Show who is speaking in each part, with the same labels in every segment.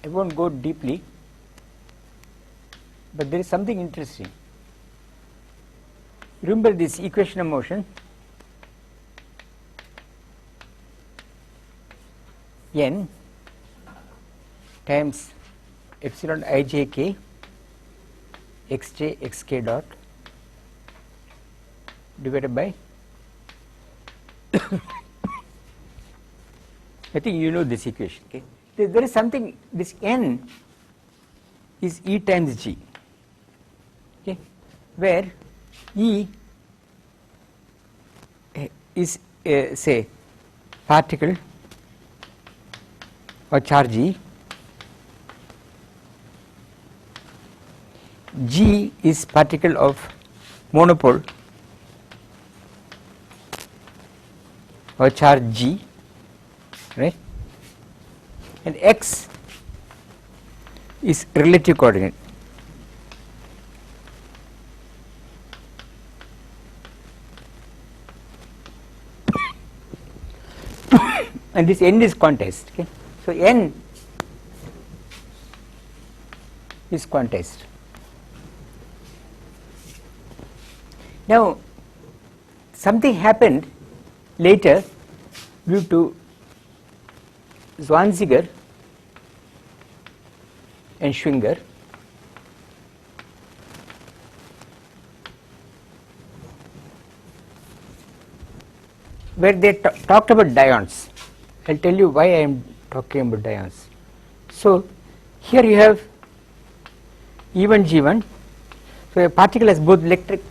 Speaker 1: I won't go deeply, but there is something interesting. Remember this equation of motion, n times epsilon ijk xj xk dot divided by I think you know this equation. Okay, there is something, this n is E times G, okay, where E is say particle or charge E, G is particle of monopole or charge G, right, and X is relative coordinate. And this n is quantized. Okay, so n is quantized. Now something happened later due to Zwanziger and Schwinger, where they talked about dyons. I will tell you why I am talking about dyons. So here you have E1 G1, so a particle has both electric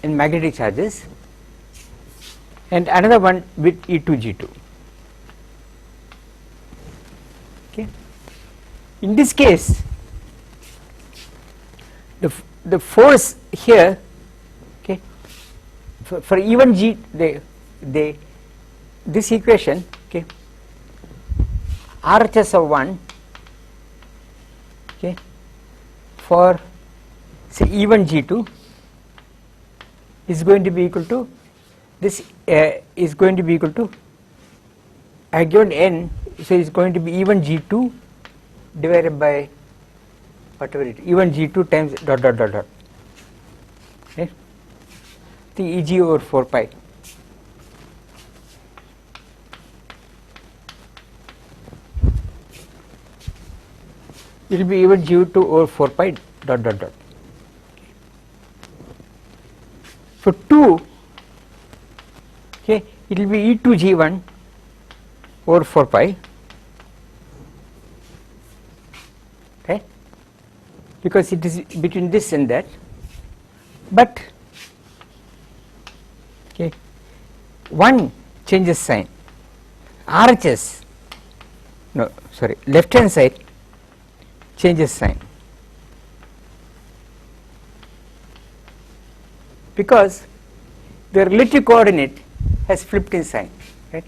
Speaker 1: and magnetic charges, and another one with E2 G2. Okay. In this case, the force here, okay, for E1 G, this equation, okay, RHS of 1, okay, for say E1 G2 is going to be equal to this is going to be equal to, I have given n, so it is going to be E1 G2 divided by whatever it is, E1 G2 times dot dot dot dot, right, the Eg over 4 pi. It will be E1 G2 over 4 pi dot dot dot. For 2, okay, it will be E2 G1 over 4 pi, okay, because it is between this and that, but okay, one changes sign, RHS, no sorry, left hand side changes sign, because the relative coordinate has flipped in sign, right.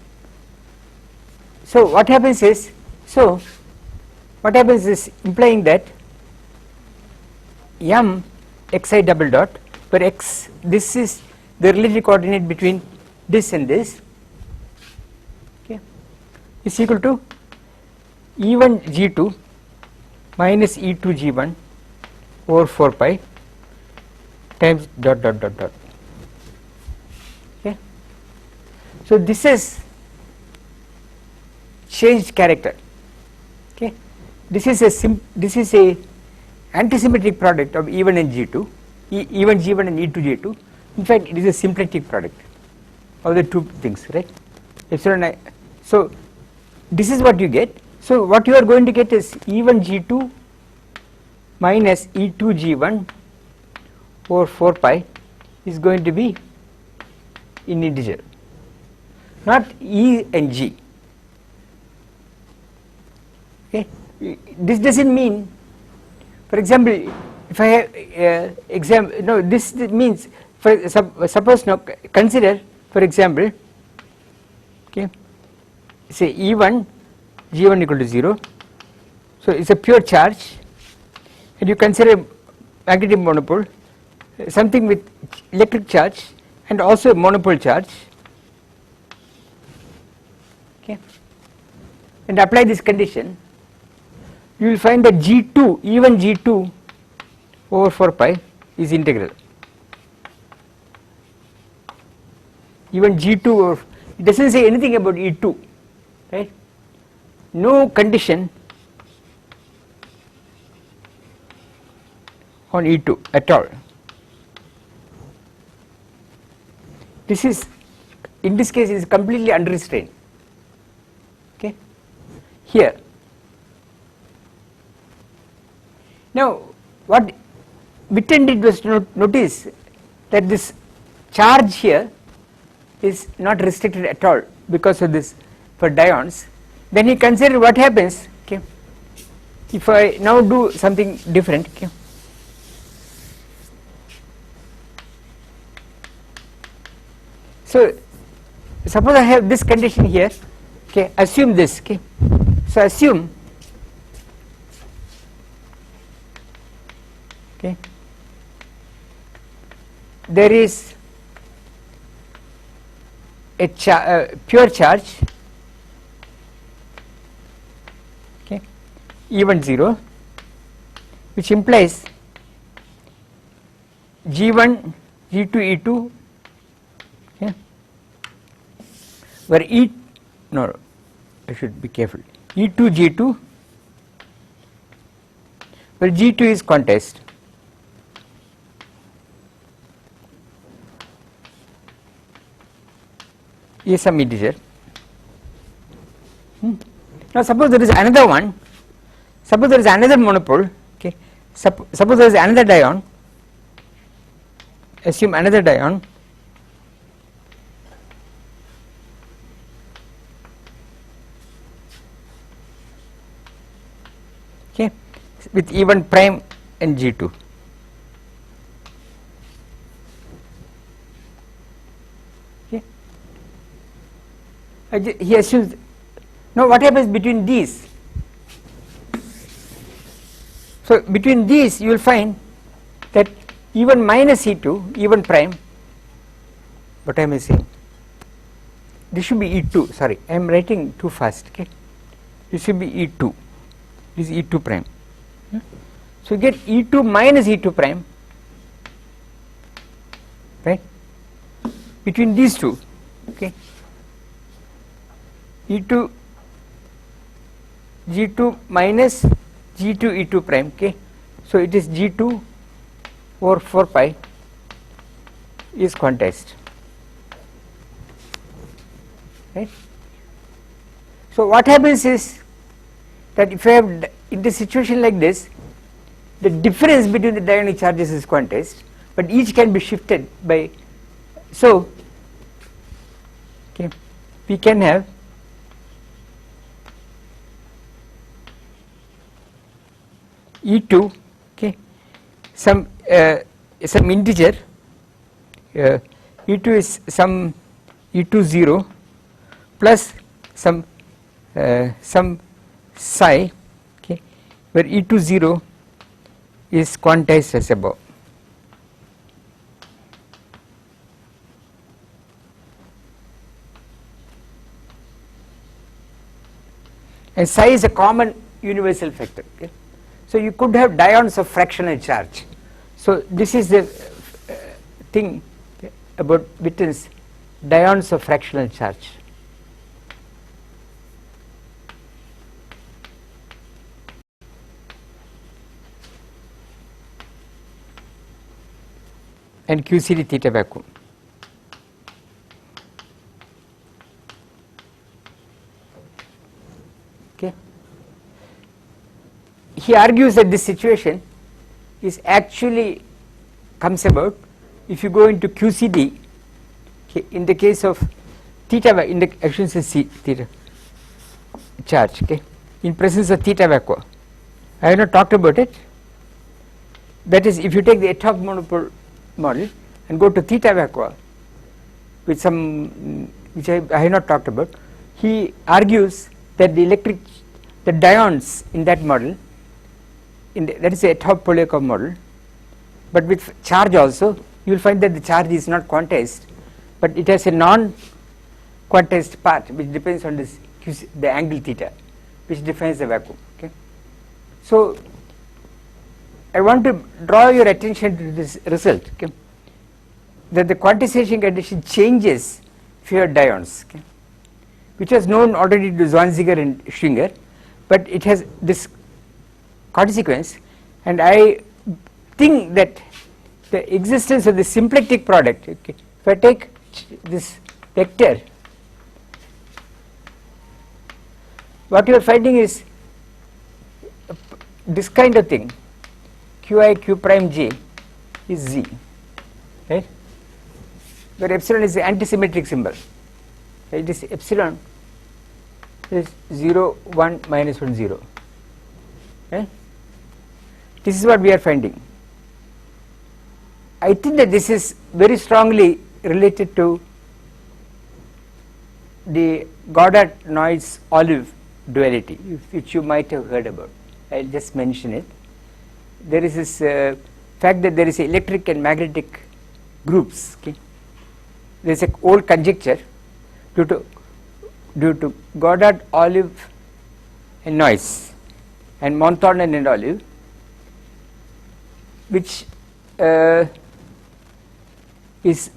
Speaker 1: So what happens is, implying that m xi double dot, where x, this is the relative coordinate between this and this, okay, is equal to E1 G2 minus E2 G1 over 4 pi times dot dot dot dot. Okay. So this is changed character. Okay. This is a antisymmetric product of E1 and G2, E1 G1 and E2 G2. In fact, it is a symplectic product of the two things, right? Epsilon I. So this is what you get. So what you are going to get is E1 G2 minus E2 G1 over 4 pi is going to be in integer, not E and G. Okay. This doesn't mean, for example, if I have this means, for suppose now consider, for example, okay, say E1 G1 equal to 0, so it's a pure charge, and you consider magnetic monopole, something with electric charge and also a monopole charge, okay, and apply this condition, you will find that G2, even G2 over 4 pi is integral. Even G2 over, it does not say anything about E2, right? No condition on E2 at all. This is, in this case, is completely unrestrained. Okay, here. Now, what Witten did was to notice that this charge here is not restricted at all because of this for dions. Then he considered what happens, okay, if I now do something different. Okay. So suppose I have this condition here, okay, assume this, okay. So assume, okay, there is a pure charge, okay, even 0, which implies G1, G2, E2, okay, where no, I should be careful, E2, G2, where G2 is quantized. Is some integer. Now suppose there is another one, suppose there is another monopole, okay, suppose there is another dion, assume another dion, okay, with E1 prime and G2. He assumes. Now what happens between these? So between these you will find that E1 minus E2, E1 prime, what am I saying? This should be E2, sorry, I am writing too fast, okay. This should be E2, this is E2 prime. So you get E2 minus E2 prime, right, between these two, okay. E2 G2 minus G2 E2 prime, okay. So it is G2 over 4 pi is quantized, right. So what happens is that if I have in the situation like this, the difference between the dionic charges is quantized, but each can be shifted by, so okay, we can have E2, okay, some integer, E2 is some E2 0 plus some psi, okay, where E2 0 is quantized as above. And psi is a common universal factor, okay. So you could have dions of fractional charge. So this is the thing about Witten's dions of fractional charge. And QCD theta vacuum. Okay. He argues that this situation is actually comes about if you go into QCD, okay, in the case of theta, in the I shouldn't say theta charge, okay, in presence of theta vacua. I have not talked about it. That is, if you take the ad hoc monopole model and go to theta vacua with some which I have not talked about, he argues that the dions in that model, that is a ad hoc Polyakov model, but with charge also, you will find that the charge is not quantized, but it has a non-quantized part which depends on this the angle theta. which defines the vacuum. Okay. So I want to draw your attention to this result, okay, that the quantization condition changes if you have dyons, okay, which was known already to Zwanziger and Schwinger, but it has this consequence, and I think that the existence of the symplectic product, okay, if I take this vector, what you are finding is this kind of thing, qi q prime j is z, right, where epsilon is the antisymmetric symbol, right? This epsilon is 0 1 minus 1 0, right? This is what we are finding. I think that this is very strongly related to the Goddard-Noyes-Olive duality, which you might have heard about. I will just mention it. There is this fact that there is electric and magnetic groups. Okay? There is an old conjecture due to Goddard, Olive, and Noyes, and Monthorne and Olive, which is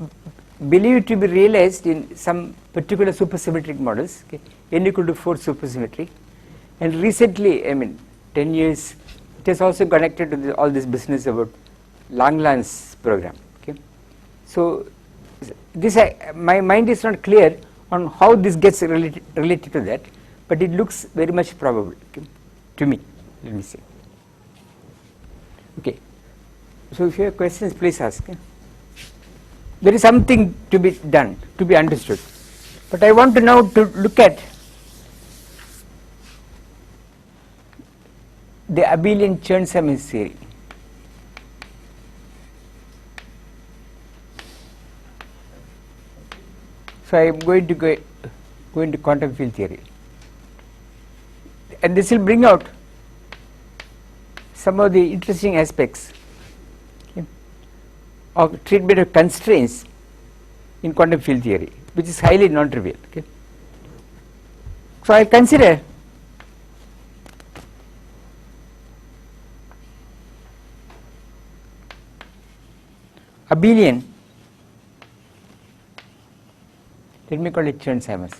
Speaker 1: believed to be realized in some particular supersymmetric models, okay, n equal to 4 supersymmetry, and recently, I mean 10 years, it is also connected to all this business about Langland's program. Okay. So this my mind is not clear on how this gets related to that, but it looks very much probable, okay, to me. Let me see. Okay. So if you have questions, please ask. Okay. There is something to be done, to be understood, but I want to now to look at the abelian Chern-Simons theory. So I am going to go into quantum field theory, and this will bring out some of the interesting aspects, okay, of treatment of constraints in quantum field theory, which is highly non-trivial. Okay. So I consider abelian, let me call it Chern-Simons.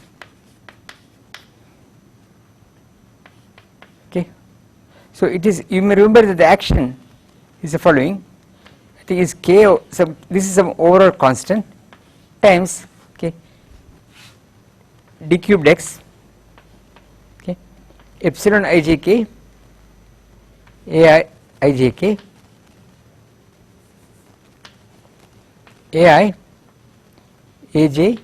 Speaker 1: Okay. So it is, you may remember that the action is the following. I think is k, this is some overall constant times, okay, d cubed x, okay, epsilon ijk, ai ijk, ai aj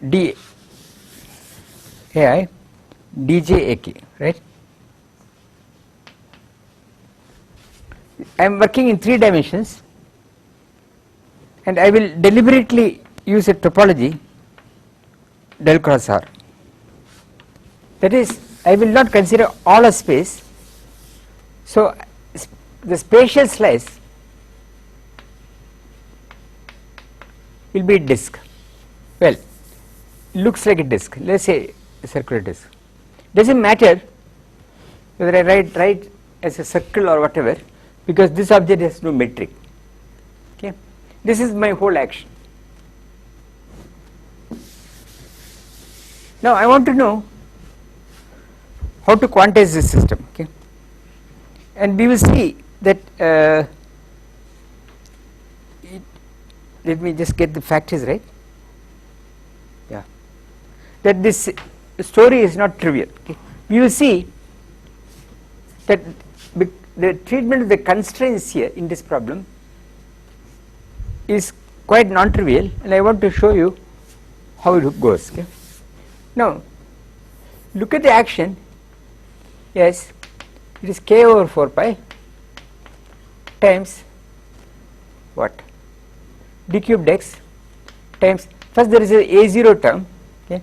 Speaker 1: d ai dj ak, right. I am working in 3 dimensions, and I will deliberately use a topology del cross r. That is, I will not consider all of space. So the spatial slice will be a disk. Well, it looks like a disk, let us say a circular disk. Does not matter whether I write as a circle or whatever, because this object has no metric. Okay. This is my whole action. Now I want to know how to quantize this system, okay, and we will see that let me just get the factors right. Yeah, that this story is not trivial. Okay. We will see that the treatment of the constraints here in this problem is quite non-trivial, and I want to show you how it goes. Okay. Now look at the action. Yes, it is k over 4 pi times what, d cubed x times, first there is a a0 term, okay.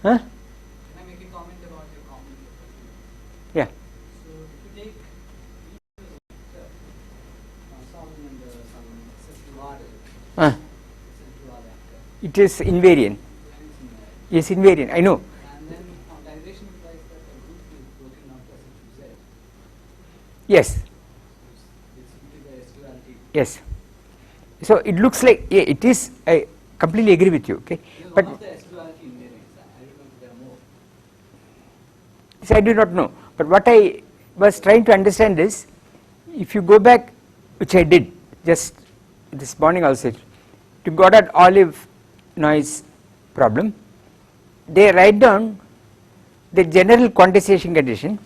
Speaker 1: Huh?
Speaker 2: Can I make a comment about your comment?
Speaker 1: Yeah.
Speaker 2: So if you take some accessible order,
Speaker 1: Uh.
Speaker 2: accessible order,
Speaker 1: It is invariant. Yes, invariant. I know.
Speaker 2: And then quantization implies that the group is broken up as a Z.
Speaker 1: Yes.
Speaker 2: It's simply the S-duality.
Speaker 1: Yes. So it looks like, yeah, it is. I completely agree with you. Okay. But
Speaker 2: One of the S-duality invariants. I don't know if there are more.
Speaker 1: I do not know. But what I was trying to understand is, if you go back, which I did just this morning also, to Goddard Olive noise problem, they write down the general quantization condition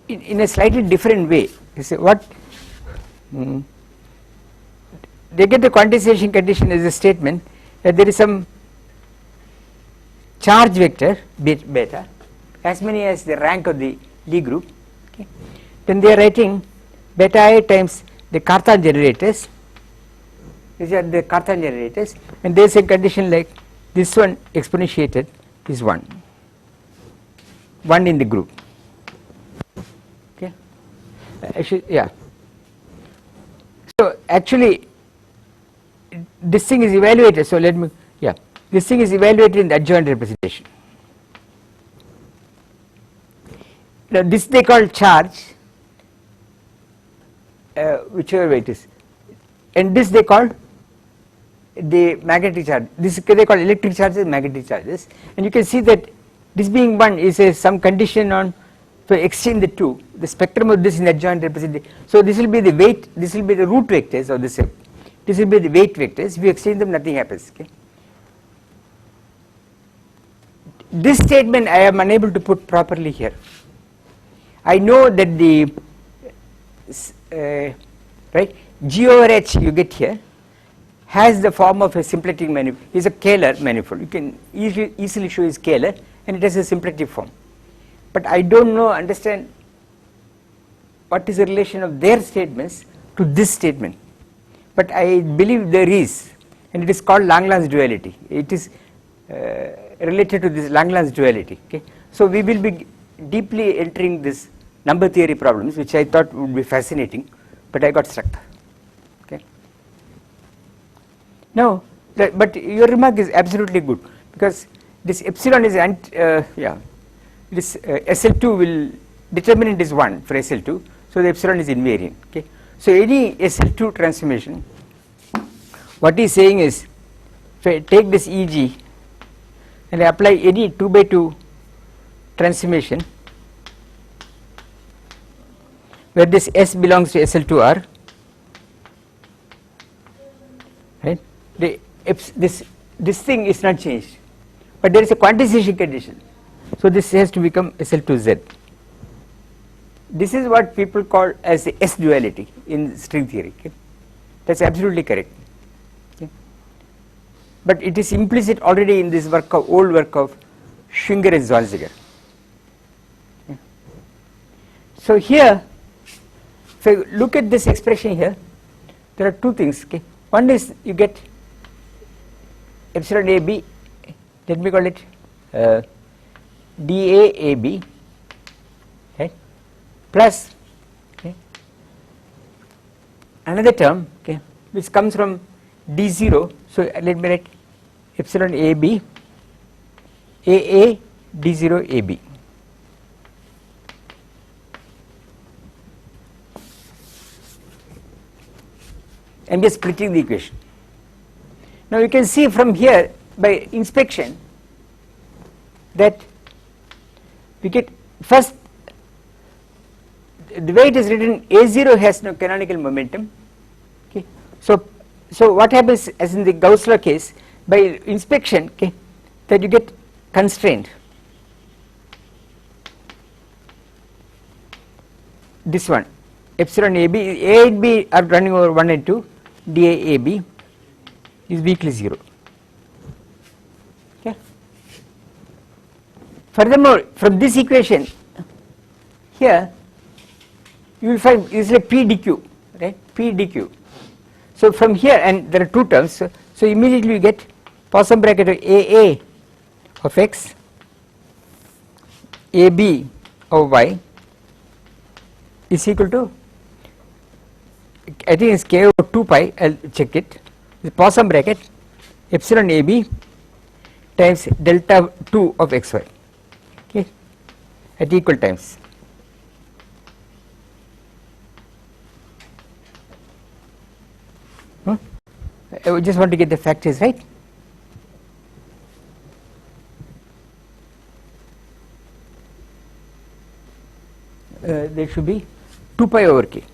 Speaker 1: in a slightly different way. You see what? They get the quantization condition as a statement that there is some charge vector beta, as many as the rank of the Lie group. Okay. Then they are writing beta I times the Cartan generators. These are the Cartan generators, and there is a condition like this one exponentiated is 1 in the group. Okay. Yeah. So actually, this thing is evaluated. So let me, yeah, this thing is evaluated in the adjoint representation. Now this they call charge, whichever way it is, and this they call the magnetic charge. This they call electric charges, magnetic charges, and you can see that this being 1 is some condition on to exchange the two. The spectrum of this in adjoint representation. So this will be the weight. This will be the root vectors of this. This will be the weight vectors. If you exchange them, nothing happens. Okay. This statement I am unable to put properly here. I know that the right G over H you get here has the form of a symplectic manifold. Is a scalar manifold. You can easily show is scalar, and it has a symplectic form. But I don't know, understand what is the relation of their statements to this statement. But I believe there is, and it is called Langlands duality. It is related to this Langlands duality. Okay. So we will be deeply entering this number theory problems, which I thought would be fascinating, but I got stuck. Okay. Now, but your remark is absolutely good, because this epsilon is this SL2 will determinant is 1 for SL2, so the epsilon is invariant. Okay. So any SL2 transformation, what he is saying is, if I take this EG and I apply any 2 by 2 transformation where this S belongs to SL2R, right? This thing is not changed, but there is a quantization condition. So this has to become SL2Z. This is what people call as the S duality in string theory. Okay? That's absolutely correct. Okay? But it is implicit already in this work of old work of Schwinger and Zwanziger. Okay? So here, if I look at this expression here, there are two things. Okay? One is you get epsilon AB. Let me call it DAAB, okay, plus another term, okay, which comes from D0. So let me write epsilon AB AA D0 AB. I am just splitting the equation. Now you can see from here by inspection that we get first, the way it is written, A0 has no canonical momentum. Okay. So what happens, as in the Gauss Law case, by inspection, okay, that you get constraint. This one, epsilon AB, A and B are running over 1 and 2, DAAB is weakly 0. Okay. Furthermore, from this equation here you will find is like PDQ, right? PDQ. So from here, and there are two terms, so immediately you get Poisson bracket of AA of x, AB of y is equal to, I think it's k over 2 pi, I'll check it, the Poisson bracket epsilon AB times delta 2 of xy, okay, at equal times. I just want to get the factors right. There should be 2 pi over k.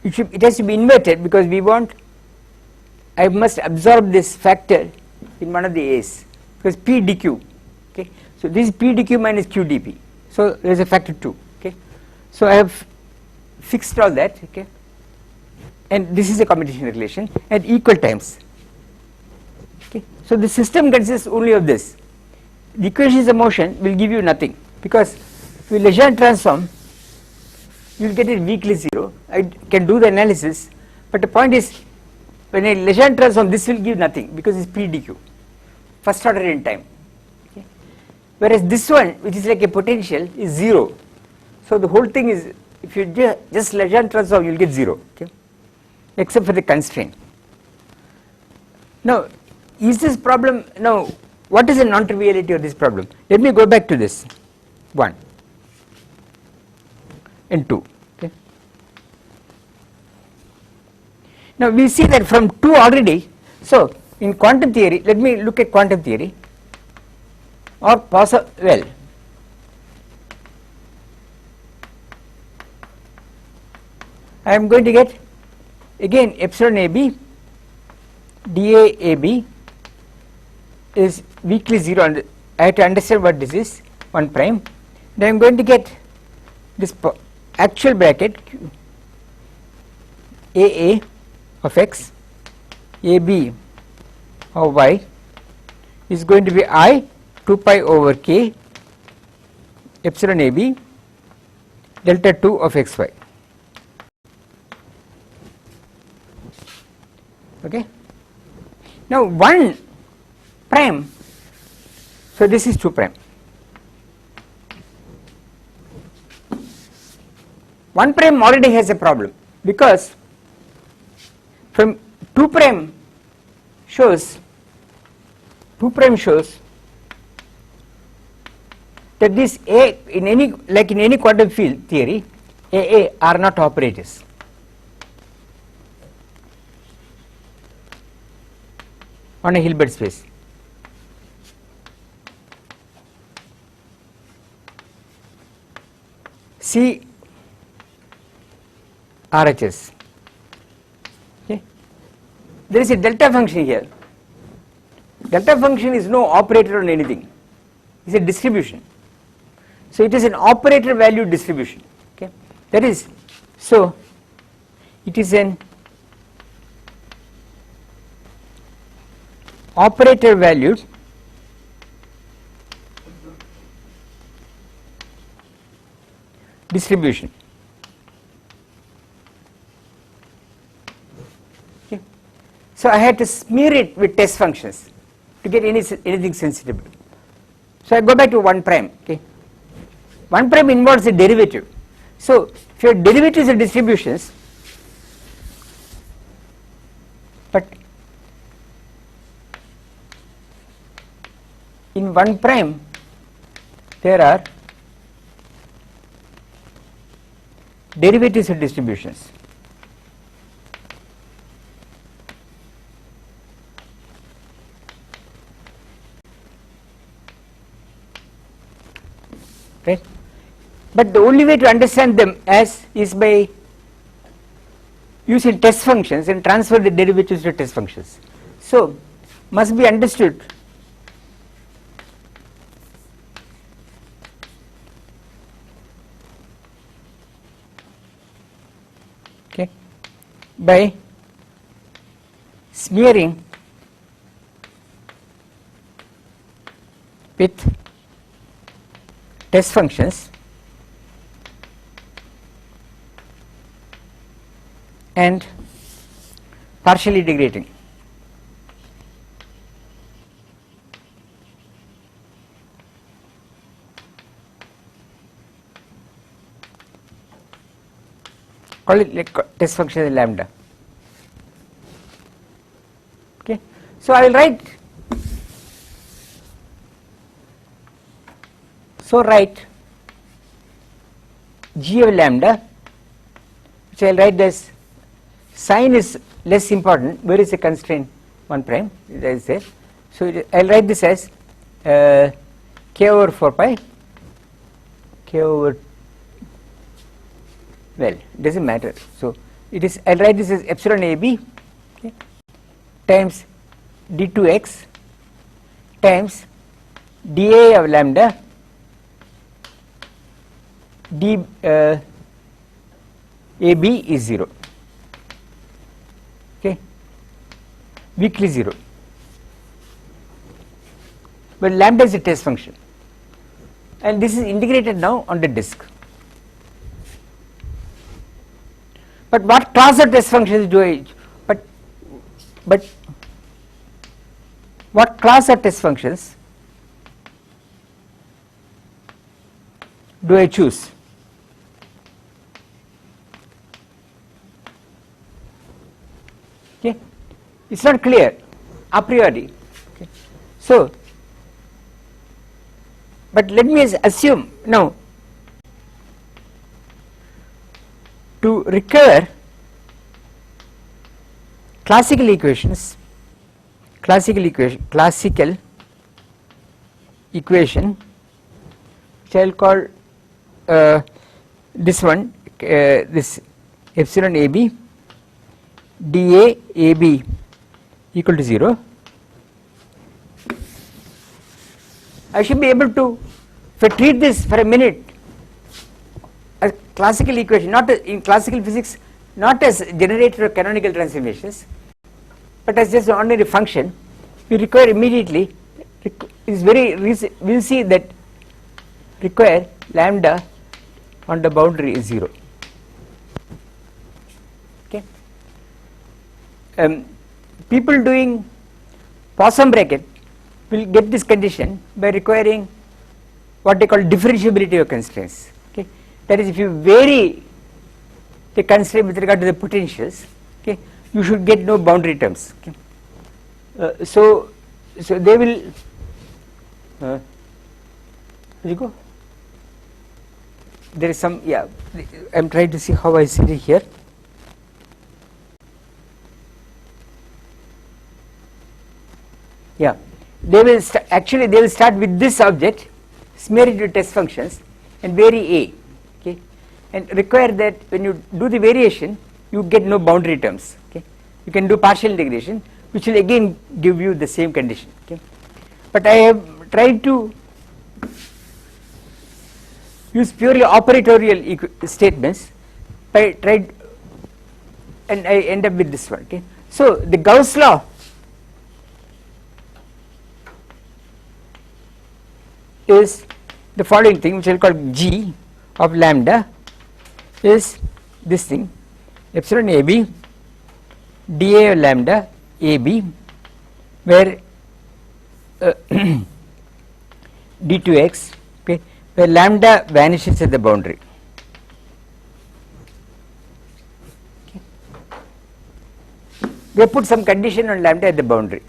Speaker 1: It has to be inverted because we want, I must absorb this factor in one of the a's because p dq, okay. So this is p dq minus q dp, so there is a factor 2, okay. So I have fixed all that, okay, and this is a commutation relation at equal times, okay. So the system consists only of this. The equations of motion will give you nothing because with Legendre transform you will get it weakly 0. I can do the analysis, but the point is when I Legendre transform this will give nothing because it is p dq, first order in time, okay. Whereas this one which is like a potential is 0. So the whole thing is, if you just Legendre transform you will get 0, okay, except for the constraint. Now is this problem, now what is the non-triviality of this problem? Let me go back to this 1 and 2, okay. Now we see that from 2 already, so in quantum theory, let me look at quantum theory or possible, well, I am going to get again epsilon AB dA AB is weakly 0, and I have to understand what this is 1 prime. Then I am going to get this actual bracket AA of x, AB of y is going to be I 2 pi over k epsilon AB delta 2 of xy, okay. Now 1 prime, so this is 2 prime. 1 prime already has a problem because from 2 prime shows that this A in any, like in any quantum field theory, AA are not operators. On a Hilbert space. C RHS, okay. There is a delta function here. Delta function is no operator on anything, it is a distribution. So it is an operator value distribution, okay. That is, so it is an operator valued distribution, okay. So I had to smear it with test functions to get anything sensible. So I go back to 1 prime, okay. 1 prime involves a derivative. So if your derivatives are distributions, but in 1 prime there are derivatives of distributions. Right? But the only way to understand them as is by using test functions and transfer the derivatives to test functions. So must be understood by smearing with test functions and partially integrating. call it like test function lambda. Okay, so I will write g of lambda, which I will write as sign is less important. Where is the constraint 1 prime? That is there. So I will write this as k over 4 pi, k over, well, it does not matter. So it is, I will write this as epsilon AB, okay, times d2x times dA of lambda d AB is 0, okay, weakly 0, but lambda is a test function and this is integrated now on the disk. But what class of test functions do I, but what class of test functions do I choose? Okay, it's not clear a priori. Okay. So, but let me assume now to recover classical equation which I will call this one, this epsilon AB dA AB equal to 0. I should be able to, if I treat this for a minute as classical equation, not in classical physics, not as generator of canonical transformations, but as just an ordinary function, we require immediately is very we will see that require lambda on the boundary is 0. Okay. People doing Poisson bracket will get this condition by requiring what they call differentiability of constraints. Okay. That is, if you vary the constraint with regard to the potentials, okay, you should get no boundary terms. Okay. So they will where you go? There is some, yeah, I am trying to see how I see it here. Yeah, they will actually they will start with this object, smear it to test functions and vary A, okay, and require that when you do the variation you get no boundary terms. Okay, you can do partial integration which will again give you the same condition. Okay, but I have tried to use purely operatorial statements by tried, and I end up with this one. Okay, so the Gauss law is the following thing, which I will call G of lambda is this thing, epsilon AB dA of lambda AB, where d2x, okay, where lambda vanishes at the boundary. Okay. They put some condition on lambda at the boundary.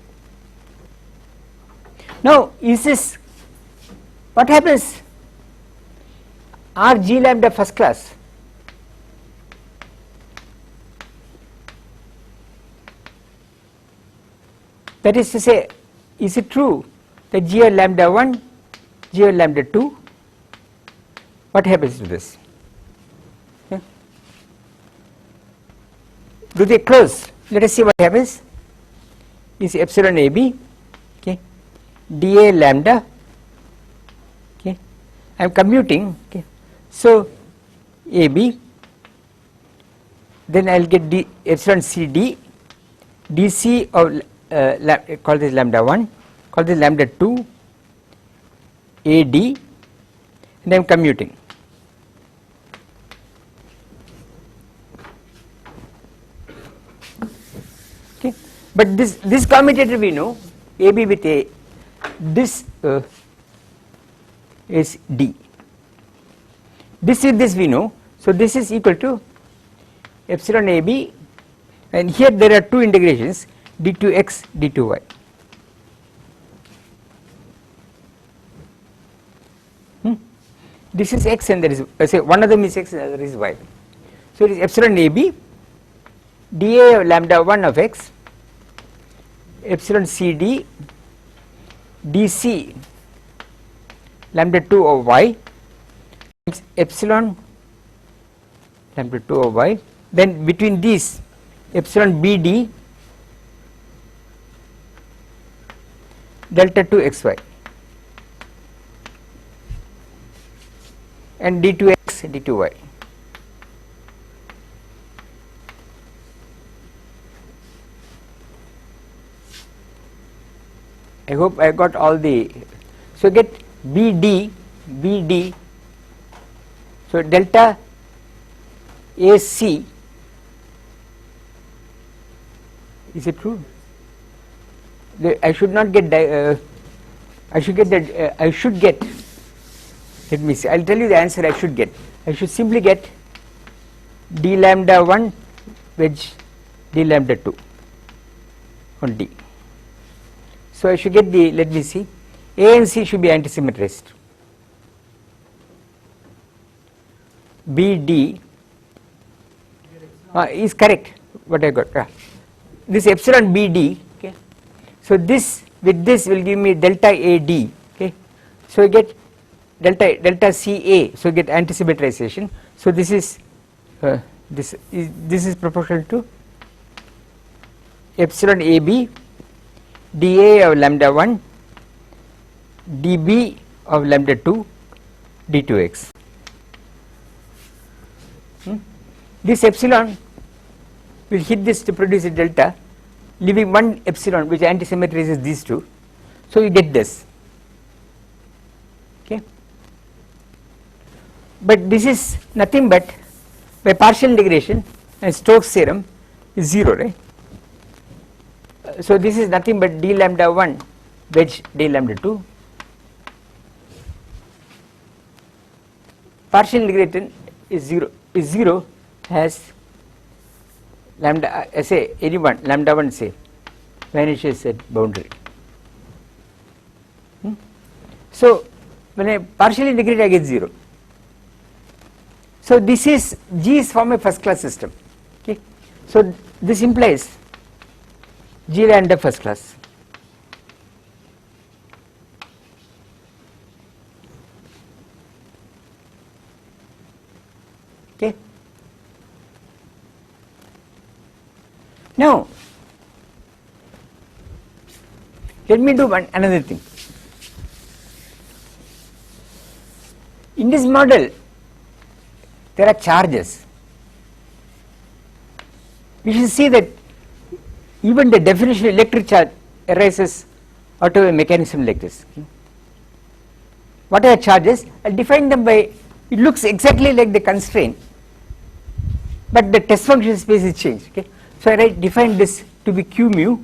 Speaker 1: Now, is this, what happens? Are G lambda first class? That is to say, is it true that G of lambda 1, G of lambda 2, what happens to this? Okay. Do they close? Let us see what happens. Is epsilon AB, okay, dA lambda, okay, I am commuting, okay, so AB, then I will get d epsilon CD, dC of call this lambda 1, call this lambda 2, AD, and I am commuting. Okay, but this commutator we know, AB with A, this is D. This with this we know, so this is equal to epsilon AB, and here there are two integrations, d2x, d2y. This is x and there is, say one of them is x and the other is y. So it is epsilon AB dA of lambda 1 of x, epsilon CD dC lambda 2 of y, epsilon lambda 2 of y, then between these epsilon BD delta 2 xy and d2x d2y. I hope I got all the, so get BD, so delta AC, is it true? I should not get, I should get that, I should get, let me see, I will tell you the answer I should get. I should simply get d lambda 1 wedge d lambda 2 on D. So I should get the, let me see, A and C should be antisymmetrized. BD is correct, what I got. This epsilon BD, okay. So this with this will give me delta AD, okay. So I get delta CA, so get antisymmetrization. So this is this is proportional to epsilon AB dA of lambda 1 dB of lambda 2 d2x. This epsilon will hit this to produce a delta, leaving one epsilon which antisymmetrizes these two. So you get this, okay. But this is nothing but by partial integration and Stokes theorem is 0, right. So this is nothing but d lambda 1 wedge d lambda 2. Partial integration is 0 has lambda, say anyone lambda 1 say vanishes at boundary. So when I partially integrate I get 0. So this is G is from a first class system, okay. So this implies G lambda first class. Okay. Now let me do another thing. In this model there are charges. You should see that even the definition of electric charge arises out of a mechanism like this. Okay. What are the charges? I will define them by, it looks exactly like the constraint, but the test function space is changed. Okay. So I define this to be q mu.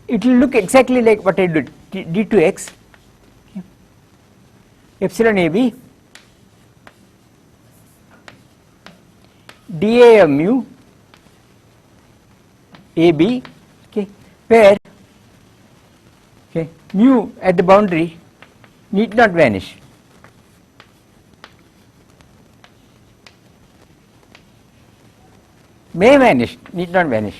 Speaker 1: It will look exactly like what I did, d2x, okay. Epsilon AB dA of mu AB, okay, where okay, mu at the boundary need not vanish. May vanish, need not vanish.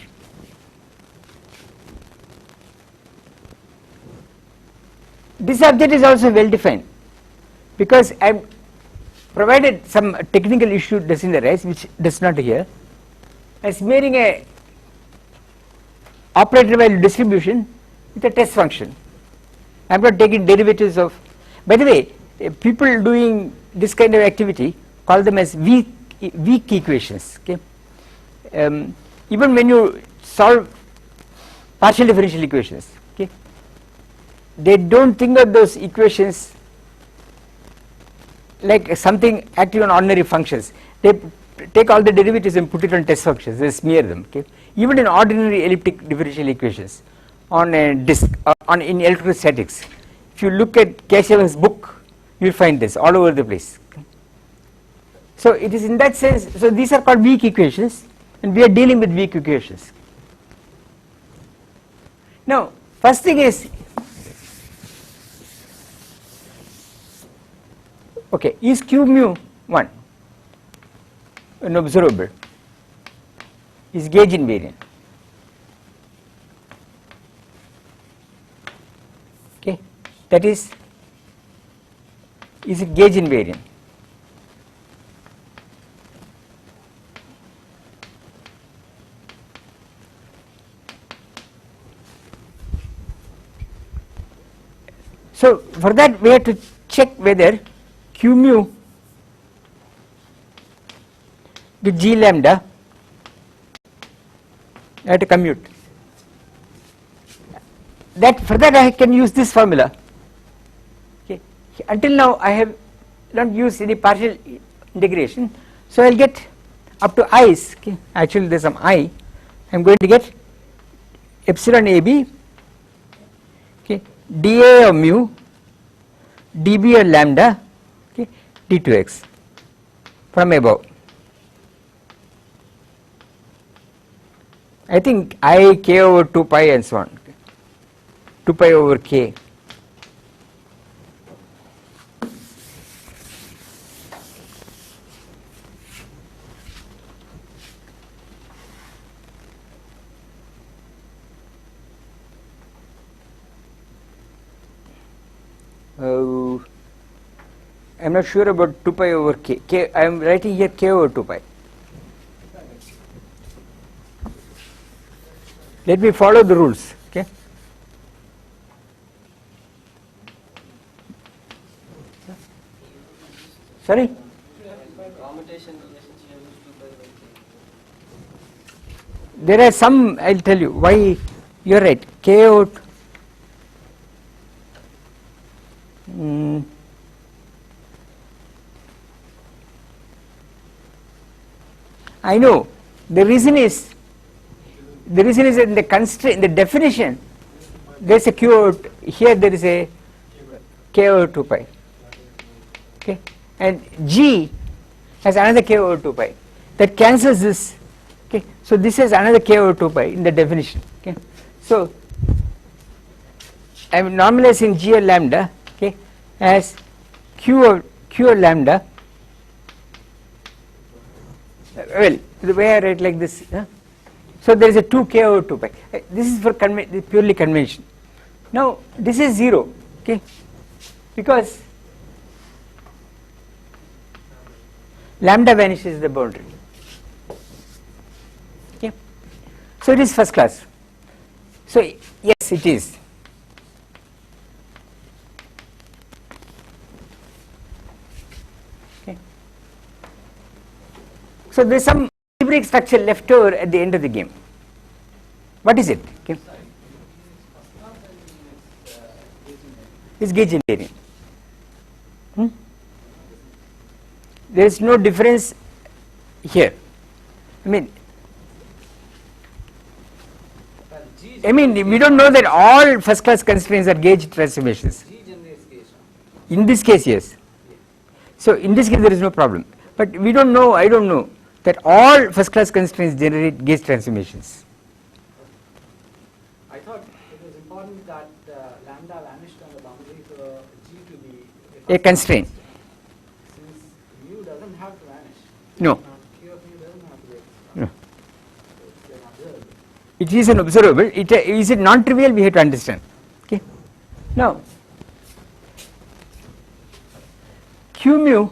Speaker 1: This object is also well defined because I am provided some technical issue doesn't arise which does not here, as smearing a operator value distribution with a test function. I am not taking derivatives of, by the way, people doing this kind of activity call them as weak equations, okay. Even when you solve partial differential equations, okay, they don't think of those equations like something acting on ordinary functions. They take all the derivatives and put it on test functions, they smear them, okay. Even in ordinary elliptic differential equations on a disk in electrostatics, if you look at Keshavan's book you will find this all over the place, okay. So it is in that sense, so these are called weak equations and we are dealing with weak equations. Now first thing is, okay, is Q mu 1 an observable, is gauge invariant? Okay, that is it gauge invariant? So for that we have to check whether Q mu with G lambda, I have to commute. That for that I can use this formula. Okay. Until now I have not used any partial integration, so I will get up to i's. Okay. Actually there is some I am going to get epsilon AB, okay, dA of mu dB of lambda, okay, d2x from above. I think I k over 2 pi and so on, okay. 2 pi over k. I am not sure about 2 pi over k. I am writing here k over 2 pi. Let me follow the rules. Okay. Sorry? There are some, I will tell you why you are right. K over I know the reason is in the constraint, the definition there is a q over, here there is a k over 2 pi, okay, and G has another k over 2 pi that cancels this, okay. So this is another k over 2 pi in the definition, okay. So I am normalizing G of lambda, okay, as q of lambda. Well, the way I write like this, so there is a 2 k over 2 pi. This is for purely convention. Now this is 0, okay, because lambda vanishes the boundary, okay. So it is first class. So yes, it is. So there is some algebraic structure left over at the end of the game. What is it? Okay. It's gauge invariant. There is no difference here. I mean we don't know that all first class constraints are gauge transformations. In this case, yes. So in this case there is no problem. But we don't know, I don't know that all first class constraints generate gauge transformations.
Speaker 2: I thought it was important that lambda vanished on the boundary for G to be
Speaker 1: a constraint.
Speaker 2: Since mu doesn't have to vanish.
Speaker 1: No.
Speaker 2: Q of mu doesn't have to vanish.
Speaker 1: No.
Speaker 2: So it's an observable.
Speaker 1: It is an observable. Is it non-trivial? We have to understand. Okay. Now, Q mu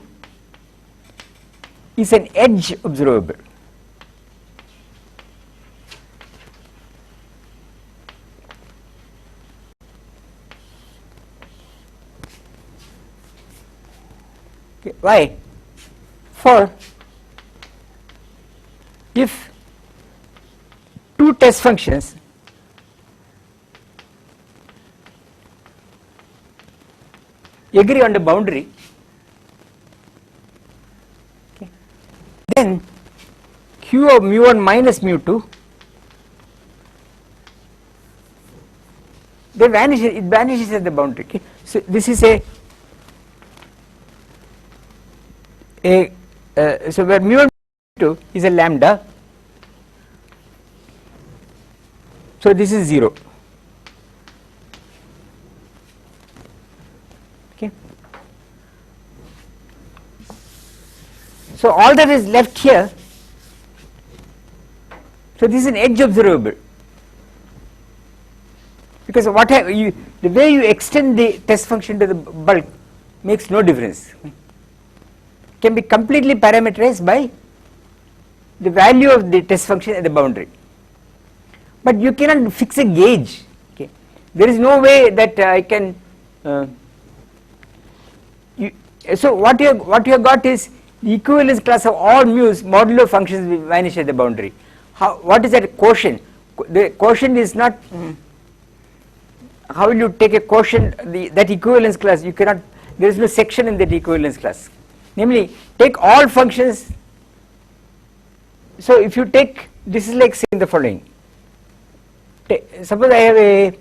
Speaker 1: is an edge observable. Okay. Why? For if two test functions agree on the boundary, okay, then q of mu1 minus mu2 it vanishes at the boundary. Okay. So this is a so where mu1 2 is a lambda, so this is 0. Okay. So all that is left here, so this is an edge observable, because the way you extend the test function to the bulk makes no difference. Can be completely parameterized by the value of the test function at the boundary, but you cannot fix a gauge. Okay. There is no way that I can so what you have got is the equivalence class of all mu's modulo functions will vanish at the boundary. What is that quotient? The quotient is not how will you take a quotient, that equivalence class you cannot, there is no section in that equivalence class. Namely, take all functions. So if you take, this is like saying the following, suppose I have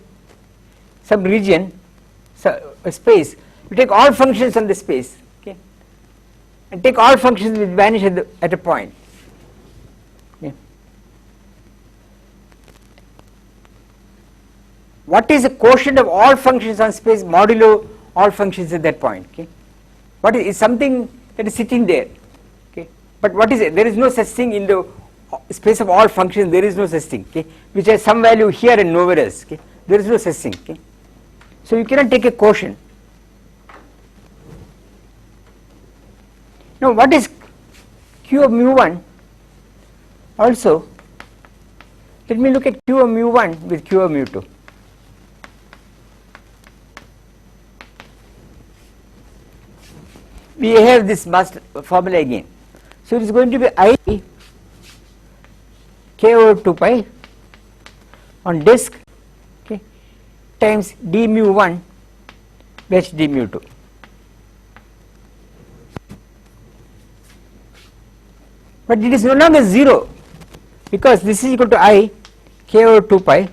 Speaker 1: some region, a space, you take all functions on the space, okay, and take all functions which vanish at a point. Okay. What is the quotient of all functions on space modulo all functions at that point? Okay. What is something that is sitting there, okay, but what is it? There is no such thing in the space of all functions, there is no such thing, okay, which has some value here and nowhere else, okay, there is no such thing, okay. So you cannot take a quotient. Now what is q of mu1? Also let me look at q of mu1 with q of mu2. We have this formula again. So it is going to be I k over 2 pi on disk, okay, times d mu1 h d mu2. But it is no longer 0, because this is equal to I k over 2 pi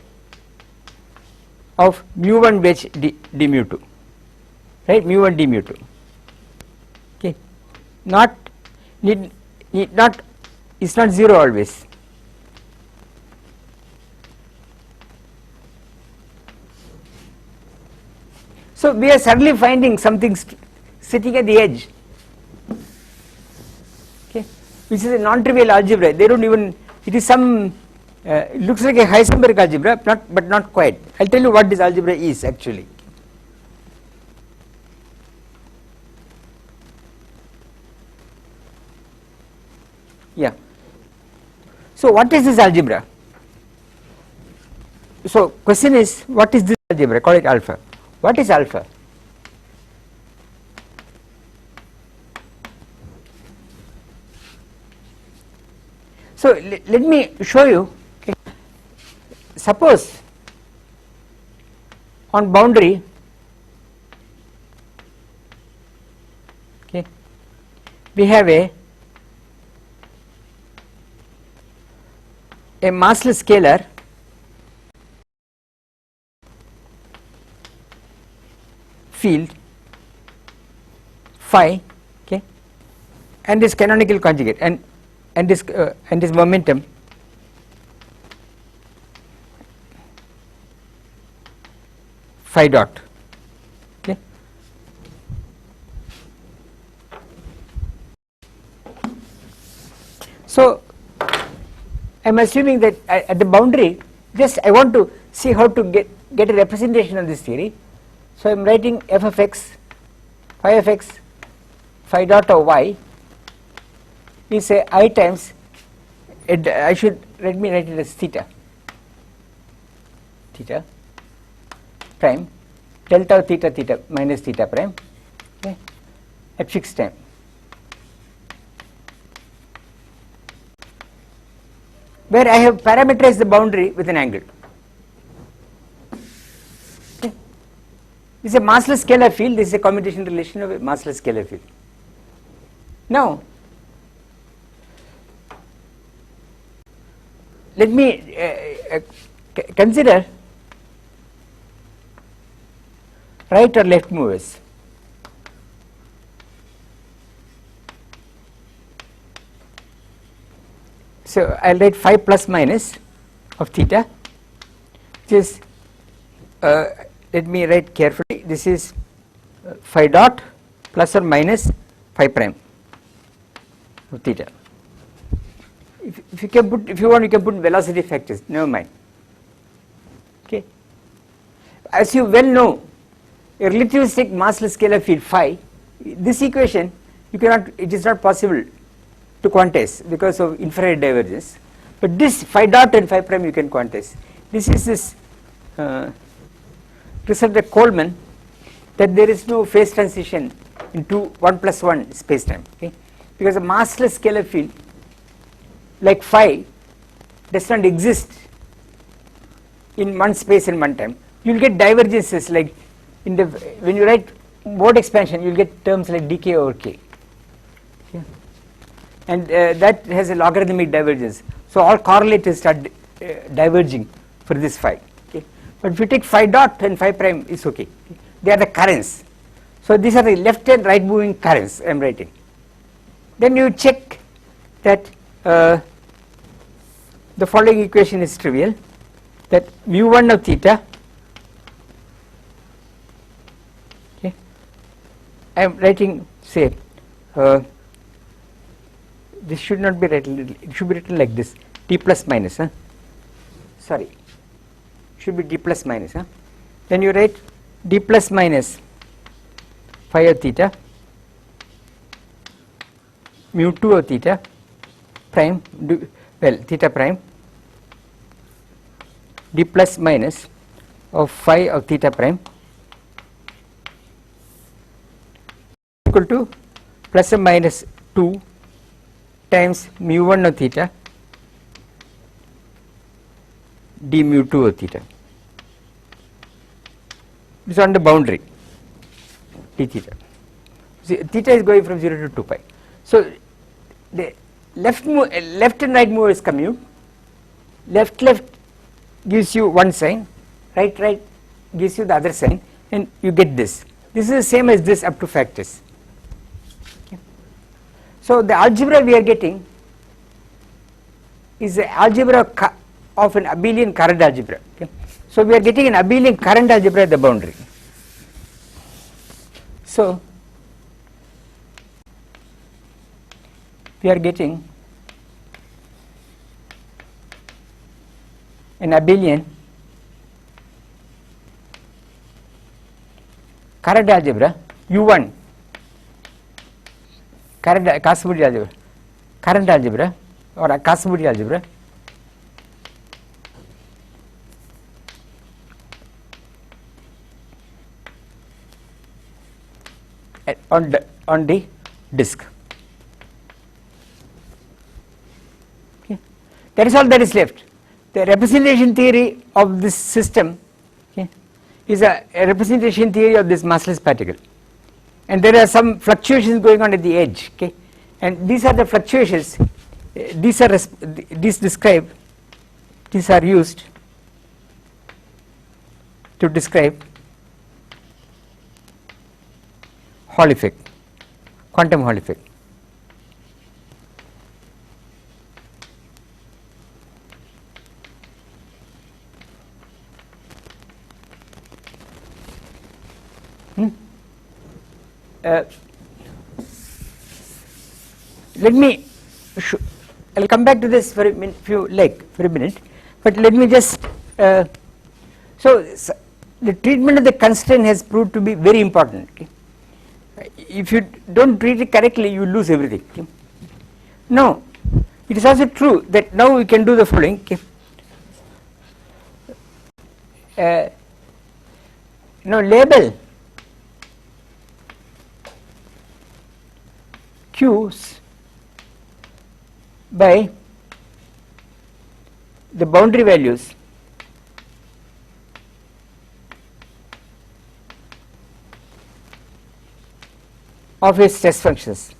Speaker 1: of mu1 h d mu2, right, mu1 d mu2. Okay, it's not 0 always. So we are suddenly finding something sitting at the edge, okay, which is a non-trivial algebra. They don't even, it is some, it looks like a Heisenberg algebra, but not quite. I'll tell you what this algebra is actually. Yeah. So what is this algebra? So question is, what is this algebra? Call it alpha. What is alpha? So let me show you. Okay. Suppose on boundary, okay, we have a massless scalar field phi, okay, and this canonical conjugate and this momentum phi dot, okay. So I am assuming that at the boundary, just I want to see how to get a representation of this theory. So I am writing f of x, phi dot of y is a I times, let me write it as theta prime delta of theta minus theta prime, okay, at fixed time. Where I have parameterized the boundary with an angle. Okay. This is a massless scalar field, this is a commutation relation of a massless scalar field. Now let me consider right or left movers. So I'll write phi plus minus of theta, which is let me write carefully, this is phi dot plus or minus phi prime of theta. If you can put, if you want, you can put velocity factors, never mind. Okay. As you well know, a relativistic massless scalar field phi, this equation you cannot, it is not possible to quantize because of infrared divergence, but this phi dot and phi prime you can quantize. This is this result of Coleman, that there is no phase transition into 1 plus 1 space time, okay? Because a massless scalar field like phi does not exist in one space and one time. You will get divergences like in the, when you write mode expansion, you will get terms like dk over k, okay? And that has a logarithmic divergence, so all correlators start diverging for this phi, okay? But if you take phi dot and phi prime, it's okay, okay? They are the currents, so these are the left and right moving currents I am writing. Then you check that the following equation is trivial, that mu1 of theta, okay, I am writing, say this should not be written, it should be written like this, t plus minus, sorry, should be d plus minus, then you write d plus minus phi of theta mu2 of theta prime, well, theta prime d plus minus of phi of theta prime equal to plus or minus 2 times mu1 of theta d mu2 of theta. It is on the boundary d theta. See, theta is going from 0 to 2 pi. So the left and right movers commute. Left gives you one sign, right gives you the other sign, and you get this. This is the same as this up to factors. Okay. So the algebra we are getting is the algebra of an abelian current algebra. Okay. So we are getting an abelian current algebra at the boundary. So we are getting an abelian current algebra U1 current Casimir algebra, current algebra or a Casimir algebra on the disk. Okay. That is all that is left. The representation theory of this system, okay, is a representation theory of this massless particle, and there are some fluctuations going on at the edge, okay, and these are the fluctuations, these are used to describe Hall effect, quantum Hall effect. Let me I will come back to this for a minute, for a minute, but let me just so the treatment of the constraint has proved to be very important. Okay. If you don't treat it correctly, you lose everything. Okay. Now, it is also true that now we can do the following. Okay. Now label Q's by the boundary values of its test functions.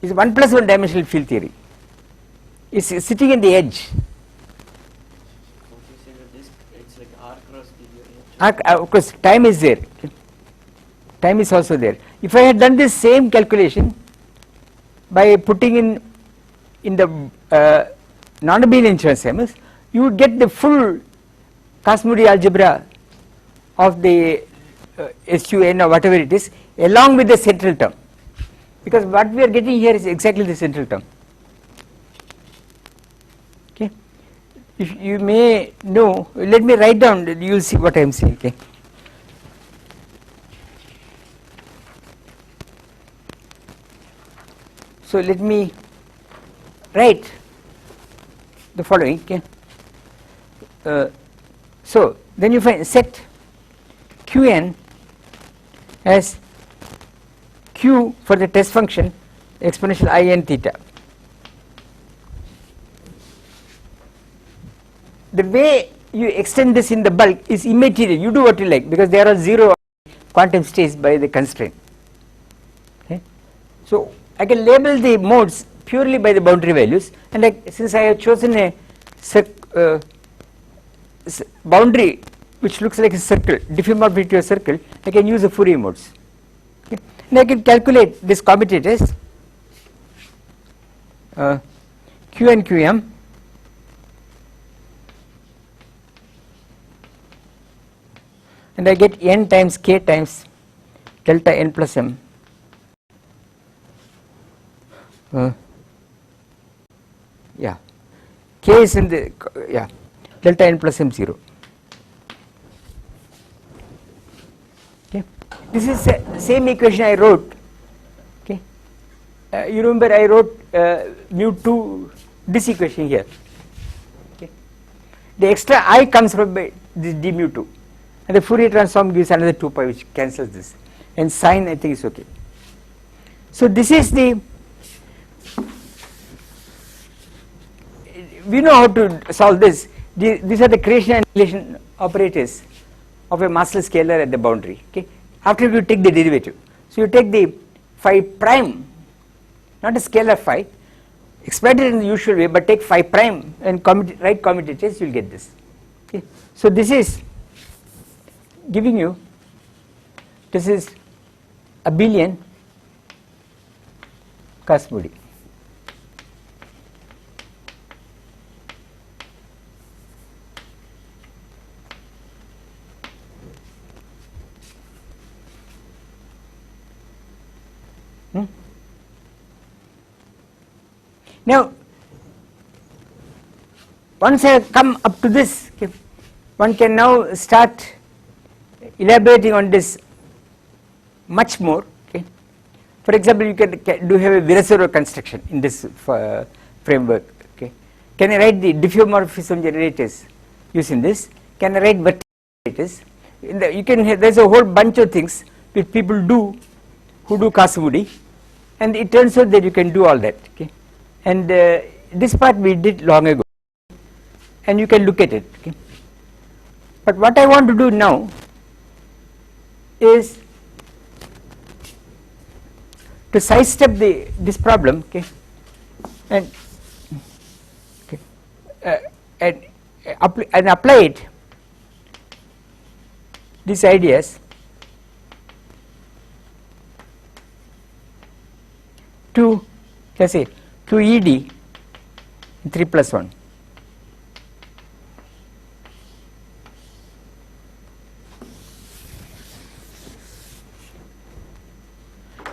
Speaker 1: Is 1 plus 1 dimensional field theory. It's sitting in the edge.
Speaker 3: It's like R cross D.
Speaker 1: Of course, time is there. Okay. time is also there. If I had done this same calculation by putting in the non-abelian Chern-Simons, you would get the full Cosmodee algebra of the SUN or whatever it is along with the central term, because what we are getting here is exactly the central term. Okay, if you may know, let me write down, you will see what I am saying. Okay. So let me write the following. Okay. So then you find set Qn as Q for the test function exponential I n theta. The way you extend this in the bulk is immaterial, you do what you like, because there are 0 quantum states by the constraint. Okay. So I can label the modes purely by the boundary values, and since I have chosen a boundary which looks like a circle, diffeomorphic to a circle, I can use the Fourier modes. Okay. And I can calculate this commutators Q and Qm and I get n times k times delta n plus m yeah, k is in the delta n plus m 0. Okay. This is the same equation I wrote. Okay. You remember I wrote mu2, this equation here. Okay. The extra I comes from this d mu2, and the Fourier transform gives another 2 pi which cancels this, and sine I think is okay. So this is the, we know how to solve this. These are the creation and annihilation operators of a massless scalar at the boundary. Okay. After you take the derivative, so you take the phi prime, not a scalar phi, expand it in the usual way, but take phi prime and write commutators, you will get this. Okay. So this is giving you, this is abelian Cosmodee. Now, once I come up to this, okay, one can now start elaborating on this much more. Okay. For example, you can do have a Virasoro construction in this framework. Okay. Can I write the diffeomorphism generators using this? Can I write vertical generators? You can have, there's a whole bunch of things which people do who do Cosmodee, and it turns out that you can do all that. Okay. And this part we did long ago, and you can look at it. Okay. But what I want to do now is to sidestep this problem, okay, and apply it, these ideas, to, let's say, to ED 3 plus 1.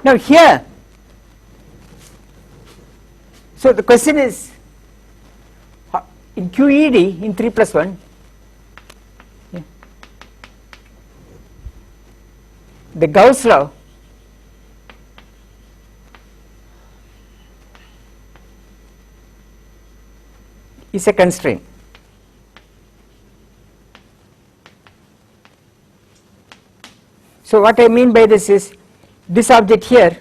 Speaker 1: Now here, so the question is, in QED in 3 plus 1, yeah, the Gauss law is a constraint. So what I mean by this is, this object here,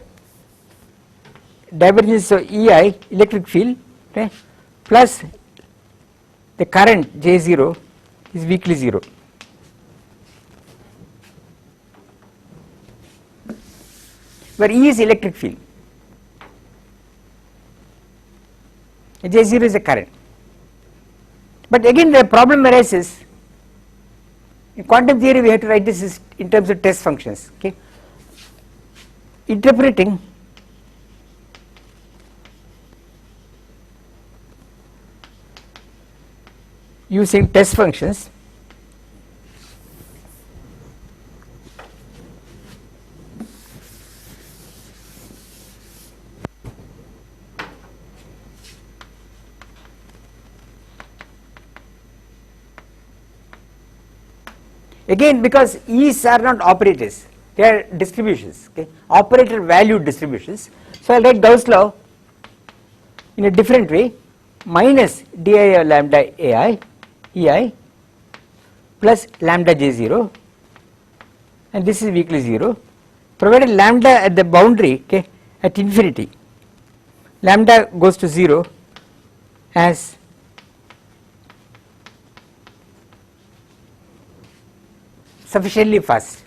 Speaker 1: divergence of EI, electric field, okay, plus the current J0 is weakly 0. Where E is electric field, J0 is a current. But again the problem arises, in quantum theory we have to write this in terms of test functions. Okay. interpreting using test functions again, because E's are not operators, they are distributions, okay, operator value distributions. So I will write Gauss law in a different way, minus di of lambda ai ei plus lambda j0, and this is weakly 0, provided lambda at the boundary, okay, at infinity, lambda goes to 0 as sufficiently fast.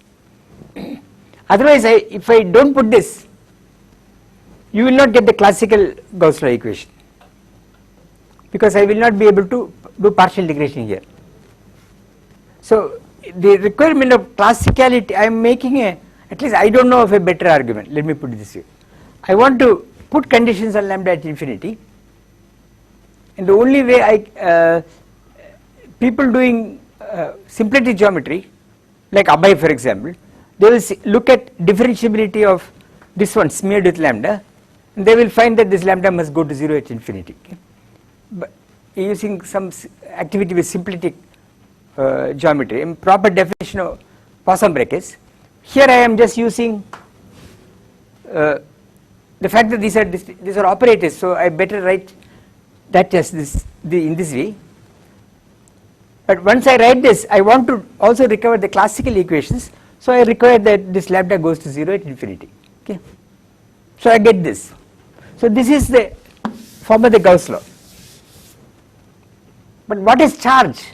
Speaker 1: Otherwise, if I don't put this, you will not get the classical Gauss law equation, because I will not be able to do partial integration here. So the requirement of classicality, I am making a, at least I don't know of a better argument, let me put it this way. I want to put conditions on lambda at infinity, and the only way people doing simplistic geometry, like Abai for example, they will look at differentiability of this one smeared with lambda, and they will find that this lambda must go to 0 at infinity. Okay? But using some activity with simplistic geometry, in proper definition of Poisson brackets, here I am just using the fact that these are operators, so I better write that as in this way. But once I write this, I want to also recover the classical equations, so I require that this lambda goes to 0 at infinity. Okay, so I get this. So this is the form of the Gauss law. But what is charge?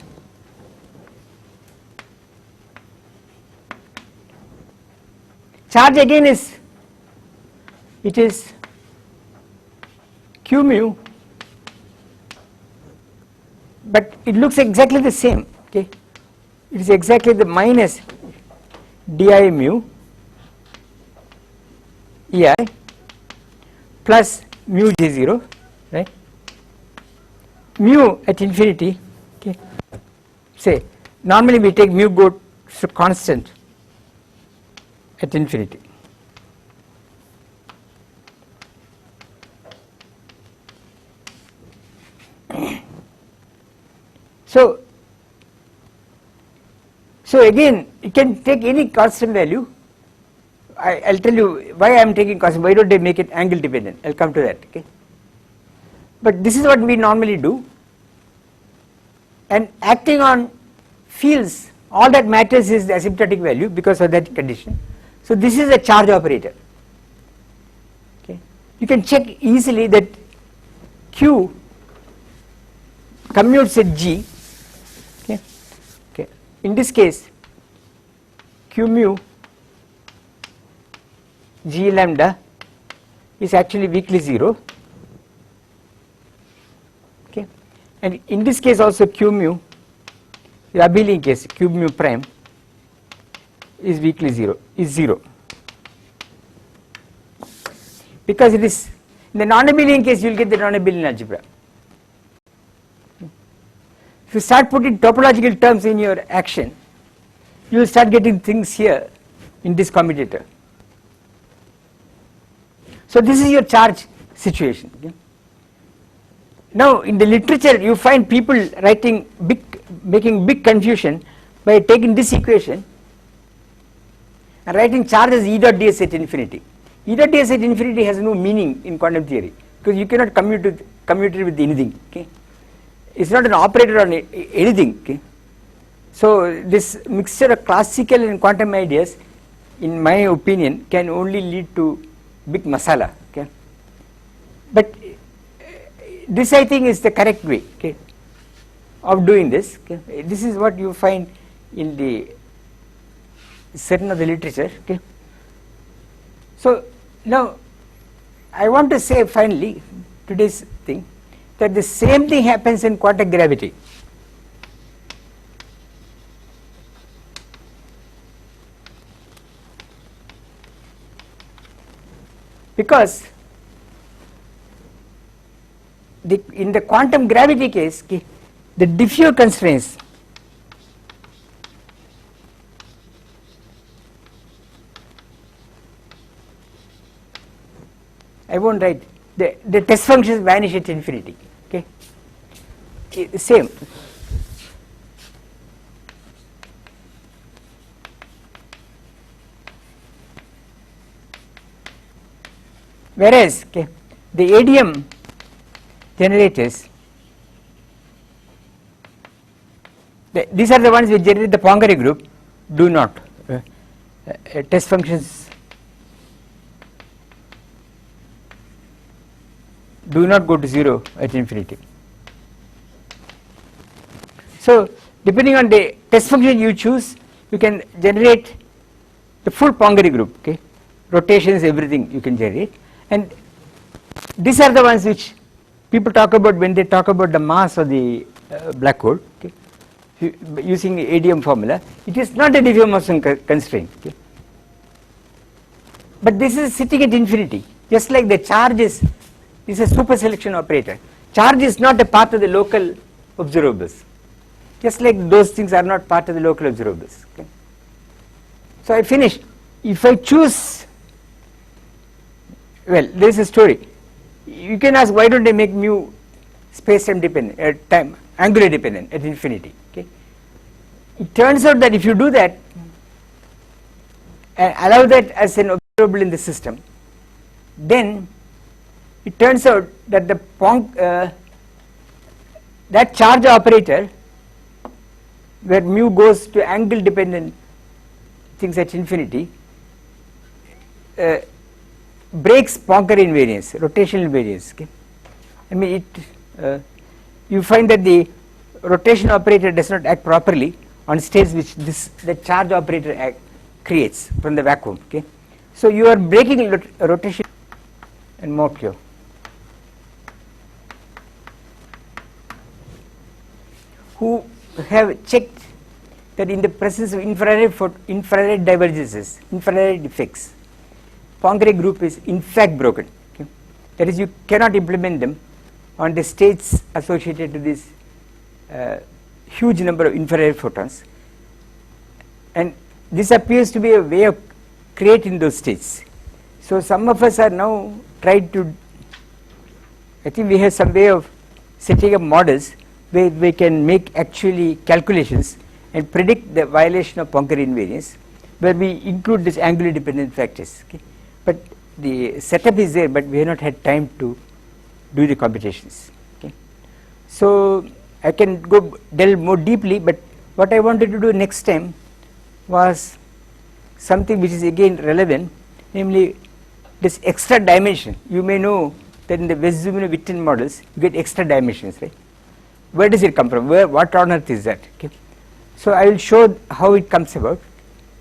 Speaker 1: Charge again is, it is q mu, but it looks exactly the same. Okay, it is exactly the minus di mu ei plus mu j0, right? Mu at infinity, okay, say normally we take mu goes to constant at infinity. So again, you can take any constant value. I'll tell you why I am taking constant. Why don't I make it angle dependent? I'll come to that. Okay. But this is what we normally do. And acting on fields, all that matters is the asymptotic value because of that condition. So this is a charge operator. Okay. You can check easily that Q commutes at G. Okay. Okay. In this case, Q mu G lambda is actually weakly 0. Okay. And in this case also Q mu, the abelian case Q mu prime is weakly 0, is 0. Because it is, in the non-abelian case you will get the non-abelian algebra. If you start putting topological terms in your action, you will start getting things here in this commutator. So this is your charge situation. Okay. Now in the literature you find people writing making big confusion by taking this equation and writing charge as E dot ds at infinity. E dot ds at infinity has no meaning in quantum theory because you cannot commute it with anything. Okay. It's not an operator on anything. Okay. So this mixture of classical and quantum ideas, in my opinion, can only lead to big masala. Okay. But this I think is the correct way, okay, of doing this. Okay. This is what you find in the certain of the literature. Okay. So now I want to say finally today's thing that the same thing happens in quantum gravity. because in the quantum gravity case, okay, the diffuse constraints I won't write the test functions vanish at infinity, okay, same. Whereas, okay, the ADM generators, these are the ones which generate the Poincare group, do not test functions do not go to 0 at infinity. So depending on the test function you choose, you can generate the full Poincare group, okay, rotations, everything you can generate, and these are the ones which people talk about when they talk about the mass of the black hole, okay, using the ADM formula. It is not a diffuse motion constraint, okay, but this is sitting at infinity, just like the charge is a super selection operator. Charge is not a part of the local observables, just like those things are not part of the local observables, okay. So I finished. If I choose, well, there is a story. You can ask, why don't I make mu space-time dependent, time angular dependent at infinity, okay. It turns out that if you do that and allow that as an observable in the system, then it turns out that that charge operator where mu goes to angle dependent things at infinity breaks Poincare invariance, rotational invariance, okay. I mean you find that the rotation operator does not act properly on states which the charge operator creates from the vacuum, okay. So you are breaking rotation and more pure. Who have checked that in the presence of infrared divergences, infrared effects, Poincare group is in fact broken, okay. That is, you cannot implement them on the states associated to this huge number of infrared photons, and this appears to be a way of creating those states. So some of us are now trying to, I think we have some way of setting up models where we can make actually calculations and predict the violation of Poincare invariance, where we include this angular dependent factors, okay. But the setup is there, but we have not had time to do the computations, okay. So I can go delve more deeply, but what I wanted to do next time was something which is again relevant, namely this extra dimension. You may know that in the West-Zumino-Witten models you get extra dimensions, right? Where does it come from? What on earth is that? Okay. So I will show how it comes about.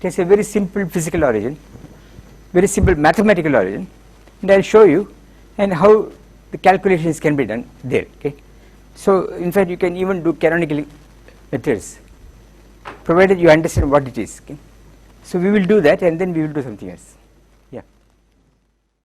Speaker 1: It has a very simple physical origin, very simple mathematical origin, and I will show you and how the calculations can be done there, okay. So in fact you can even do canonical methods provided you understand what it is, okay. So we will do that and then we will do something else.